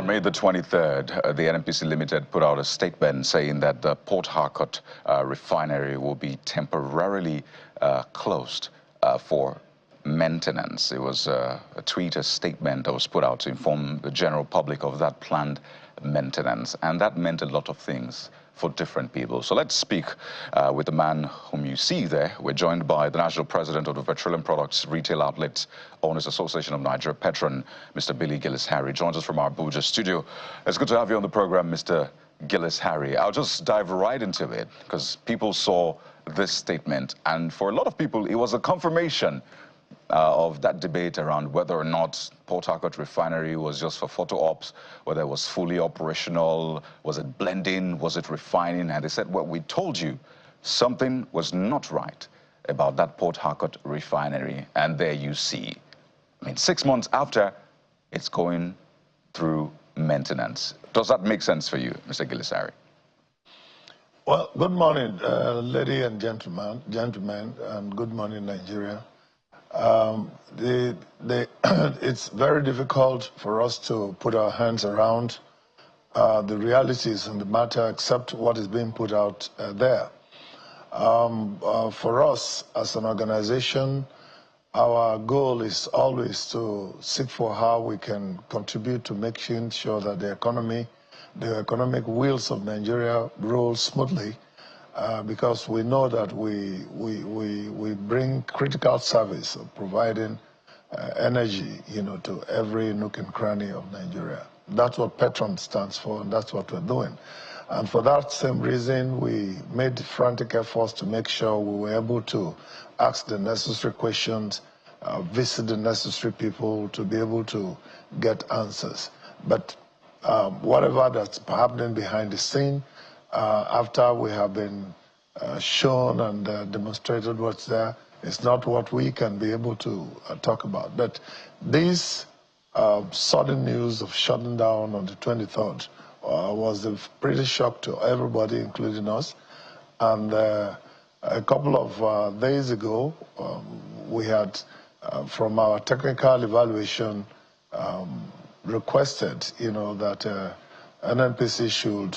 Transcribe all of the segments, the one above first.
On May the 23rd, the NNPC Limited put out a statement saying that the Port Harcourt refinery will be temporarily closed for maintenance. It was a tweet, a statement that was put out to inform the general public of that planned maintenance. And that meant a lot of things for different people. So let's speak with the man whom you see there. We're joined by the National President of the Petroleum Products Retail Outlets Owners Association of Nigeria, Petron, Mr. Billy Gillis-Harry, joins us from our Abuja studio. It's good to have you on the program, Mr. Gillis-Harry. I'll just dive right into it because people saw this statement, and for a lot of people, it was a confirmation of that debate around whether or not Port Harcourt Refinery was just for photo ops, whether it was fully operational, was it blending, was it refining? And they said, well, we told you something was not right about that Port Harcourt Refinery. And there you see, I mean, 6 months after, it's going through maintenance. Does that make sense for you, Mr. Gillis-Harry? Well, good morning, ladies and gentlemen, and good morning, Nigeria. It's very difficult for us to put our hands around the realities in the matter except what is being put out there. For us as an organization, our goal is always to seek for how we can contribute to making sure that the economic wheels of Nigeria roll smoothly. Because we know that we bring critical service of providing energy, to every nook and cranny of Nigeria. That's what Petron stands for, and that's what we're doing. And for that same reason, we made frantic efforts to make sure we were able to ask the necessary questions, visit the necessary people to be able to get answers. But whatever that's happening behind the scene, after we have been shown and demonstrated what's there, it's not what we can be able to talk about. But this sudden news of shutting down on the 23rd was a pretty shock to everybody, including us. And a couple of days ago, we had, from our technical evaluation, requested, that NNPC should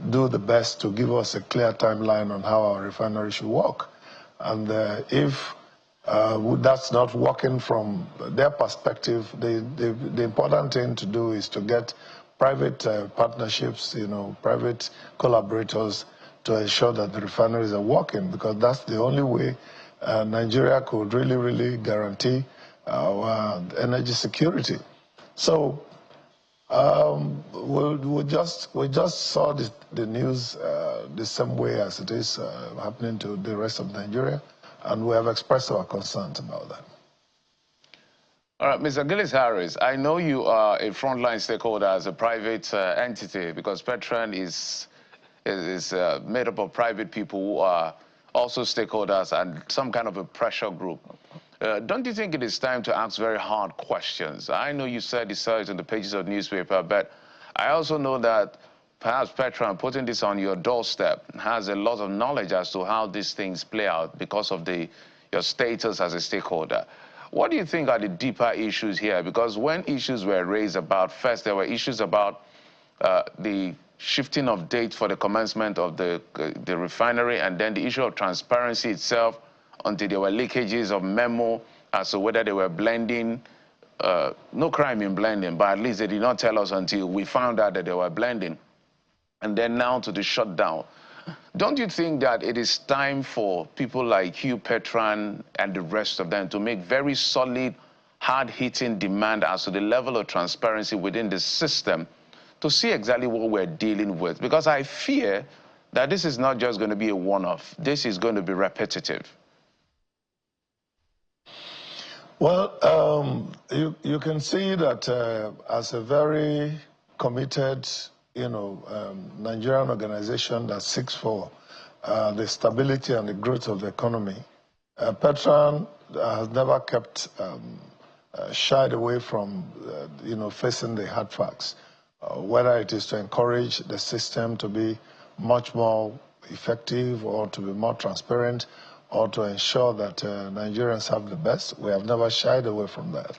do the best to give us a clear timeline on how our refinery should work. And if that's not working from their perspective, the important thing to do is to get private partnerships, private collaborators to ensure that the refineries are working, because that's the only way Nigeria could really guarantee our energy security. So we just saw the news the same way as it is happening to the rest of Nigeria, and we have expressed our concerns about that. All right, Mr. Gillis-Harry, I know you are a frontline stakeholder as a private entity, because Petron is made up of private people who are also stakeholders and some kind of a pressure group. Don't you think it is time to ask very hard questions? I know you said it in the pages of the newspaper, but I also know that perhaps Petron, putting this on your doorstep, has a lot of knowledge as to how these things play out because of your status as a stakeholder. What do you think are the deeper issues here? Because when issues were raised about, first there were issues about the shifting of date for the commencement of the refinery, and then the issue of transparency itself, until there were leakages of memo as to whether they were blending. No crime in blending, but at least they did not tell us until we found out that they were blending. And then now to the shutdown. Don't you think that it is time for people like you, Petron, and the rest of them to make very solid, hard-hitting demand as to the level of transparency within the system to see exactly what we're dealing with? Because I fear that this is not just going to be a one-off. This is going to be repetitive. Well, you can see that as a very committed, Nigerian organization that seeks for the stability and the growth of the economy, Petron has never kept shied away from, facing the hard facts, whether it is to encourage the system to be much more effective or to be more transparent, or to ensure that Nigerians have the best. We have never shied away from that.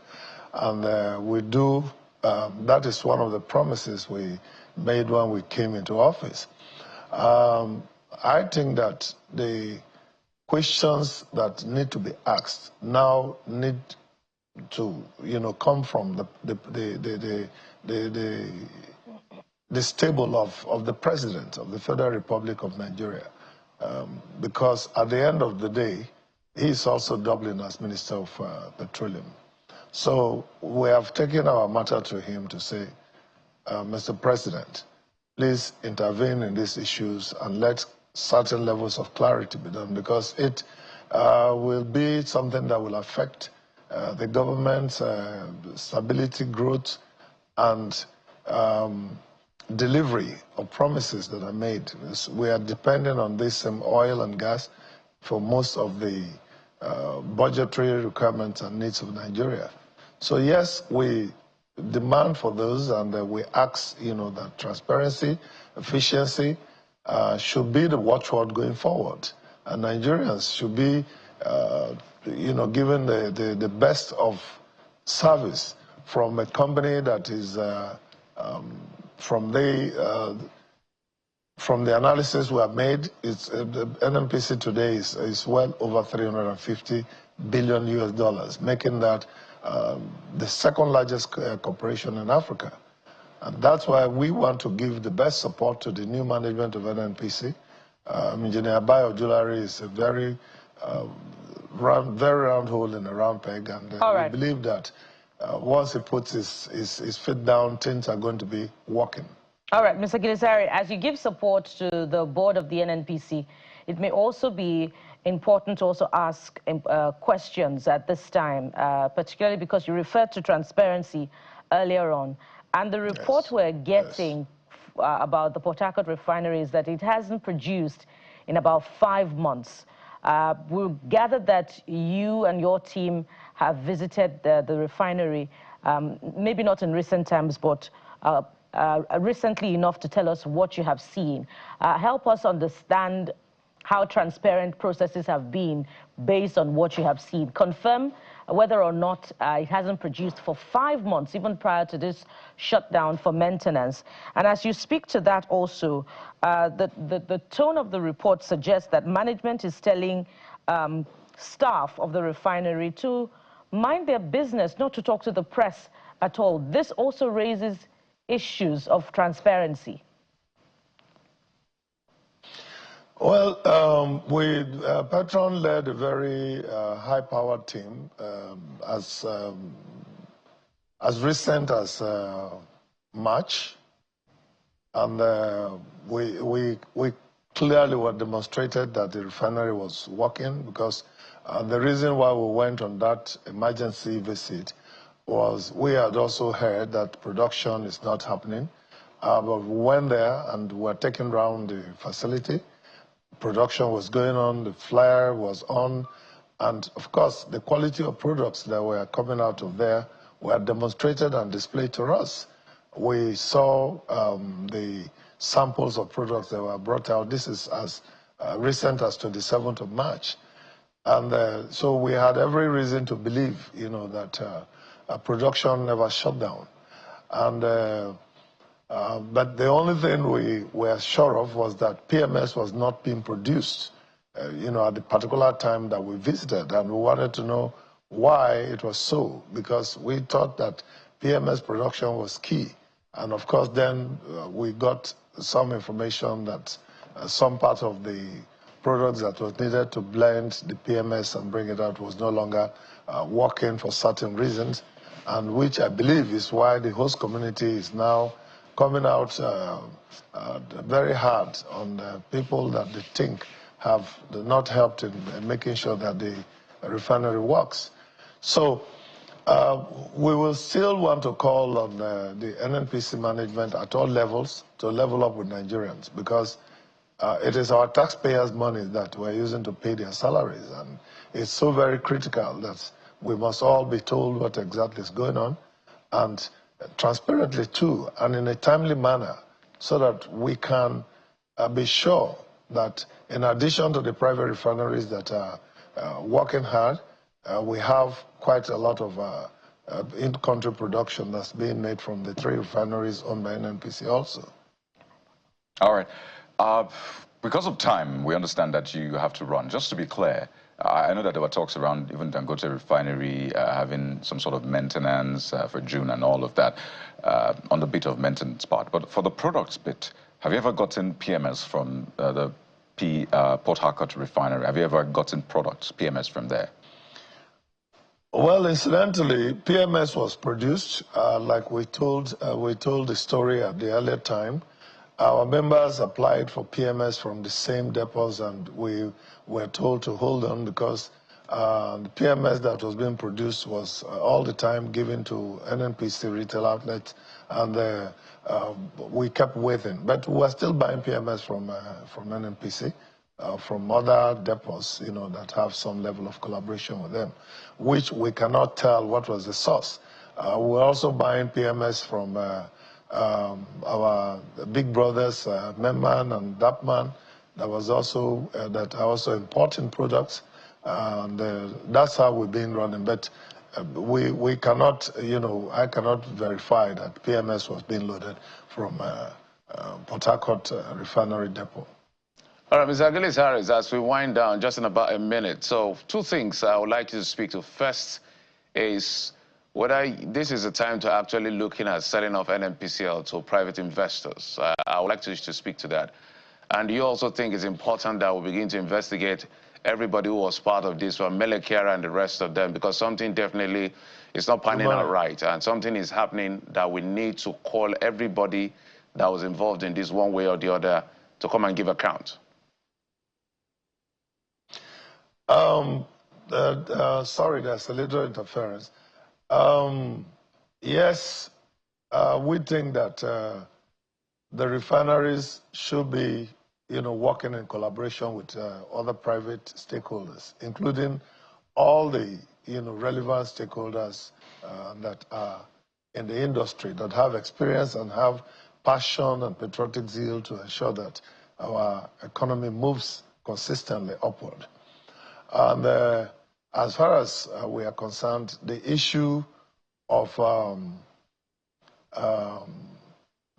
And we do that is one of the promises we made when we came into office. I think that the questions that need to be asked now need to, come from the stable of the President of the Federal Republic of Nigeria. Because at the end of the day, he is also doubling as Minister of Petroleum. So we have taken our matter to him to say, Mr. President, please intervene in these issues and let certain levels of clarity be done, because it will be something that will affect the government's stability, growth, and delivery of promises that are made. We are dependent on this oil and gas for most of the budgetary requirements and needs of Nigeria. So yes, we demand for those, and we ask, that transparency, efficiency should be the watchword going forward. And Nigerians should be, given the best of service from a company that is, from the analysis we have made, the NNPC today is well over $350 billion US, making that the second largest corporation in Africa. And that's why we want to give the best support to the new management of NNPC. Engineer Bayo Julari is a very round hole in a round peg, and we believe that once he puts his feet down, things are going to be working. All right, Mr. Gilisari, as you give support to the board of the NNPC, it may also be important to also ask questions at this time, particularly because you referred to transparency earlier on. And the report we're getting about the Port Harcourt refinery is that it hasn't produced in about 5 months. We've gathered that you and your team have visited the refinery, maybe not in recent times, but recently enough to tell us what you have seen. Help us understand how transparent processes have been based on what you have seen. Confirm whether or not it hasn't produced for 5 months, even prior to this shutdown for maintenance. And as you speak to that also, the tone of the report suggests that management is telling staff of the refinery to mind their business, not to talk to the press at all. This also raises issues of transparency. Well, Petron led a very high-powered team as recent as March, and we clearly were demonstrated that the refinery was working, because the reason why we went on that emergency visit was we had also heard that production is not happening, but we went there and were taking around the facility. Production was going on, the flare was on, and of course the quality of products that were coming out of there were demonstrated and displayed to us. We saw the samples of products that were brought out. This is as recent as 27th of March. And so we had every reason to believe, that production never shut down. And but the only thing we were sure of was that PMS was not being produced, at the particular time that we visited. And we wanted to know why it was so, because we thought that PMS production was key. And of course, then we got some information that some part of the products that was needed to blend the PMS and bring it out was no longer working for certain reasons, and which I believe is why the host community is now coming out very hard on people that they think have not helped in making sure that the refinery works. So we will still want to call on the NNPC management at all levels to level up with Nigerians, because it is our taxpayers' money that we're using to pay their salaries. And it's so very critical that we must all be told what exactly is going on, and transparently too, and in a timely manner, so that we can be sure that in addition to the private refineries that are working hard, we have quite a lot of in-country production that's being made from the 3 refineries owned by NNPC also. All right. Because of time, we understand that you have to run. Just to be clear, I know that there were talks around even Dangote Refinery having some sort of maintenance for June and all of that on the bit of maintenance part. But for the products bit, have you ever gotten PMS from the Port Harcourt Refinery? Have you ever gotten products, PMS from there? Well, incidentally, PMS was produced, like we told the story at the earlier time. Our members applied for PMS from the same depots, and we were told to hold on because the PMS that was being produced was all the time given to NNPC retail outlets, and we kept waiting. But we were still buying PMS from NNPC. From other depots, that have some level of collaboration with them, which we cannot tell what was the source. We're also buying PMS from our big brothers, Memman and Dapman, that are also importing products, and that's how we've been running. But we cannot, I cannot verify that PMS was being loaded from Port Harcourt Refinery depot. All right, Mr. Achilles Harris, as we wind down just in about a minute, so 2 things I would like you to speak to. First is whether this is a time to actually looking at selling off NNPCL to private investors. I would like you to speak to that. And you also think it's important that we begin to investigate everybody who was part of this, from Melekera and the rest of them, because something definitely is not panning out right, and something is happening that we need to call everybody that was involved in this one way or the other to come and give account. Sorry, there's a little interference. Yes, we think that the refineries should be, working in collaboration with other private stakeholders, including all the, relevant stakeholders that are in the industry, that have experience and have passion and patriotic zeal to ensure that our economy moves consistently upward. And as far as we are concerned, the issue of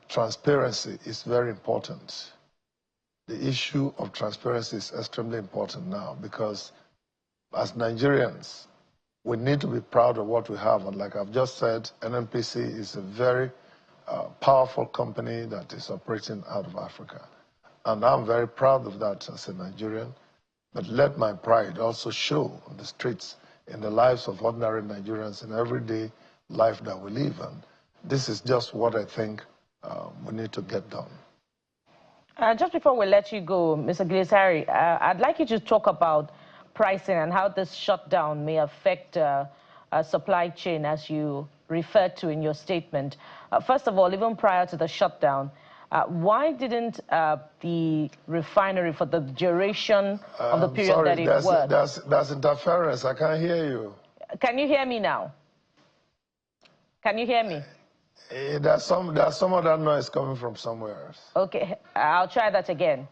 transparency is very important. The issue of transparency is extremely important now, because as Nigerians, we need to be proud of what we have. And like I've just said, NNPC is a very powerful company that is operating out of Africa. And I'm very proud of that as a Nigerian. But let my pride also show on the streets, in the lives of ordinary Nigerians, in everyday life that we live. And this is just what I think we need to get done. Just before we let you go, Mr. Gilesari, I'd like you to talk about pricing and how this shutdown may affect supply chain, as you referred to in your statement. First of all, even prior to the shutdown, why didn't the refinery, for the duration of the period that it worked... There's interference. I can't hear you. Can you hear me now? Can you hear me? There's some other noise coming from somewhere else. Okay, I'll try that again.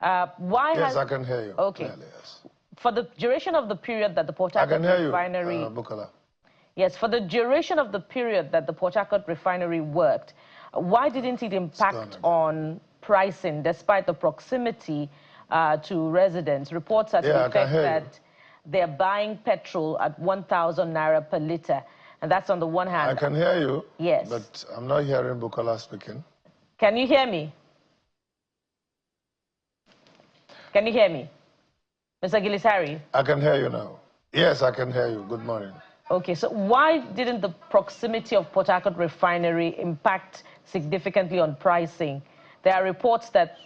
Yes, I can hear you. Okay. Clearly, yes. For the duration of the period that the Port Harcourt refinery... Bukola. Yes, for the duration of the period that the Port Harcourt refinery worked, why didn't it impact on pricing, despite the proximity to residents? Reports at the effect that they're buying petrol at 1,000 naira per litre. And that's on the one hand. I can hear you. Yes. But I'm not hearing Bukola speaking. Can you hear me? Can you hear me? Mr. Gilesari? I can hear you now. Yes, I can hear you. Good morning. Okay, so why didn't the proximity of Port Harcourt refinery impact significantly on pricing? There are reports that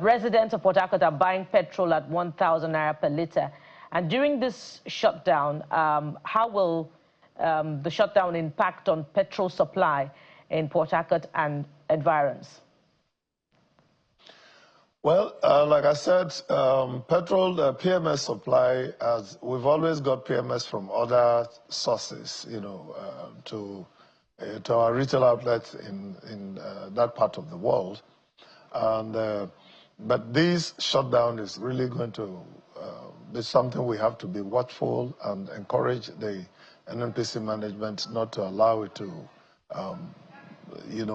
residents of Port Harcourt are buying petrol at 1,000 naira per litre. And during this shutdown, how will the shutdown impact on petrol supply in Port Harcourt and environs? Well, like I said, petrol, PMS supply, we've always got PMS from other sources, to our retail outlets in that part of the world. And, but this shutdown is really going to be something we have to be watchful and encourage the NNPC management not to allow it to,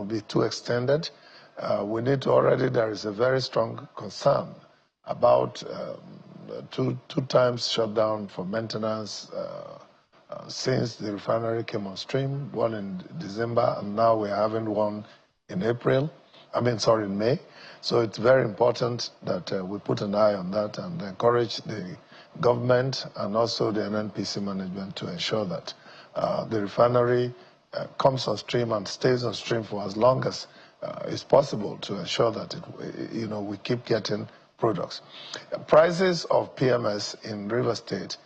be too extended. We need to already, there is a very strong concern about two times shutdown for maintenance since the refinery came on stream, one in December, and now we're having one in in May. So it's very important that we put an eye on that and encourage the government and also the NNPC management to ensure that the refinery comes on stream and stays on stream for as long as is possible to ensure that we keep getting products. Prices of PMS in River State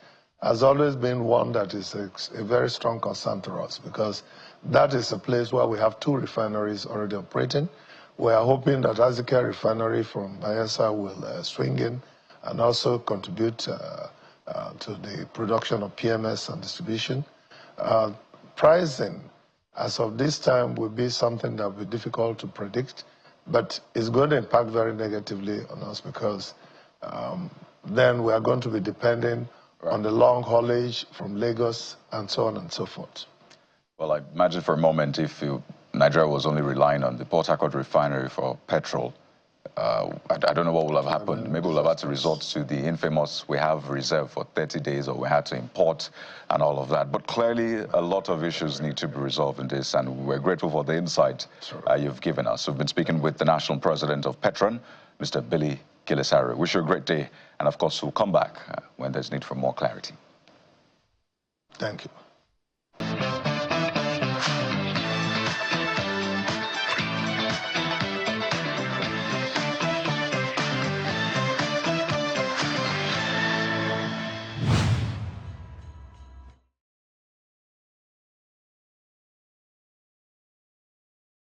has always been one that is a very strong concern to us, because that is a place where we have two refineries already operating. We are hoping that Azika Refinery from Bayelsa will swing in and also contribute to the production of PMS and distribution. Pricing, as of this time, will be something that will be difficult to predict, but it's going to impact very negatively on us, because then we are going to be depending on the long haulage from Lagos and so on and so forth. Well, I imagine for a moment if Nigeria was only relying on the Port Harcourt refinery for petrol, I don't know what would have happened. Maybe we'll have had to resort to the infamous, we have reserve for 30 days, or we had to import and all of that. But clearly, a lot of issues need to be resolved in this, and we're grateful for the insight you've given us. We've been speaking with the national president of Petron, Mr. Billy Gillisari. Wish you a great day, and of course, we'll come back when there's need for more clarity. Thank you.